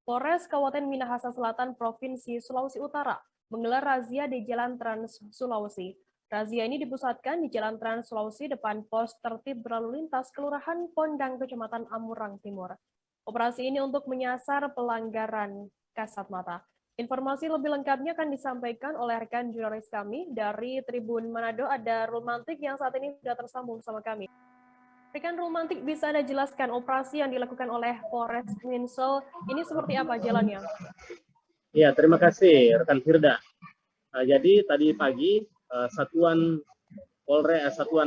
Polres Kabupaten Minahasa Selatan, Provinsi Sulawesi Utara, menggelar razia di Jalan Trans Sulawesi. Razia ini dipusatkan di Jalan Trans Sulawesi depan pos tertib berlalu lintas Kelurahan Pondang, Kecamatan Amurang Timur. Operasi ini untuk menyasar pelanggaran kasat mata. Informasi lebih lengkapnya akan disampaikan oleh rekan jurnalis kami dari Tribun Manado, ada Romantik yang saat ini sudah tersambung sama kami. Rekan Romantik, bisa Anda jelaskan operasi yang dilakukan oleh Polres Minsel ini seperti apa jalannya? Ya, terima kasih rekan Firda. Jadi tadi pagi Satuan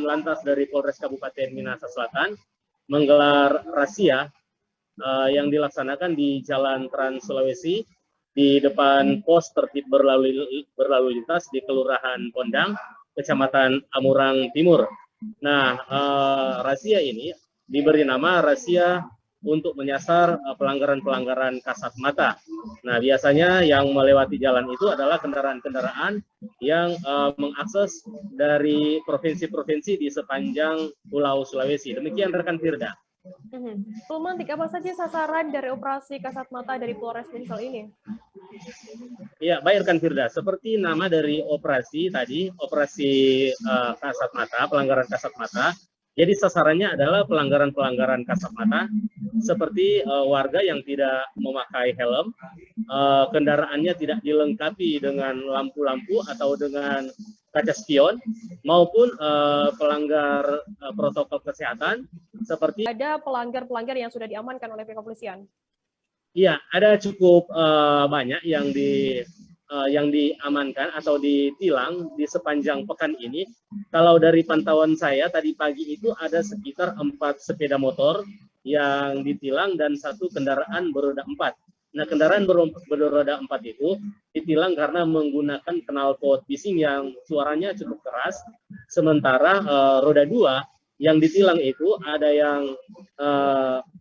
Lantas dari Polres Kabupaten Minahasa Selatan menggelar razia yang dilaksanakan di Jalan Trans Sulawesi di depan pos tertib berlalu lintas di Kelurahan Pondang, Kecamatan Amurang Timur. Nah, razia ini diberi nama razia untuk menyasar pelanggaran-pelanggaran kasat mata. Nah, biasanya yang melewati jalan itu adalah kendaraan-kendaraan yang mengakses dari provinsi-provinsi di sepanjang Pulau Sulawesi. Demikian rekan Firda. Romantik, apa saja sasaran dari operasi kasat mata dari Polres Minsel ini? Ya, baik rekan Firda. Seperti nama dari operasi tadi, operasi kasat mata, pelanggaran kasat mata. Jadi sasarannya adalah pelanggaran-pelanggaran kasat mata, seperti warga yang tidak memakai helm, kendaraannya tidak dilengkapi dengan lampu-lampu atau dengan kaca spion, maupun pelanggar protokol kesehatan, seperti ada pelanggar-pelanggar yang sudah diamankan oleh pihak kepolisian. Iya, ada cukup banyak yang diamankan atau ditilang di sepanjang pekan ini. Kalau dari pantauan saya tadi pagi itu ada sekitar 4 sepeda motor yang ditilang dan 1 kendaraan beroda 4. Nah, kendaraan beroda 4 itu ditilang karena menggunakan knalpot bising yang suaranya cukup keras. Sementara roda 2 yang ditilang itu ada yang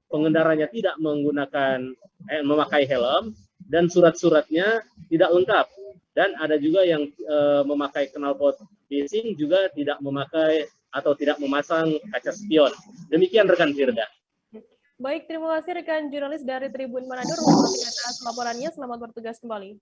pengendaranya tidak memakai helm dan surat-suratnya tidak lengkap, dan ada juga yang memakai knalpot bising juga tidak memakai atau tidak memasang kaca spion. Demikian rekan Firda. Baik, terima kasih rekan jurnalis dari Tribun Manado Romantik atas laporannya. Selamat bertugas kembali.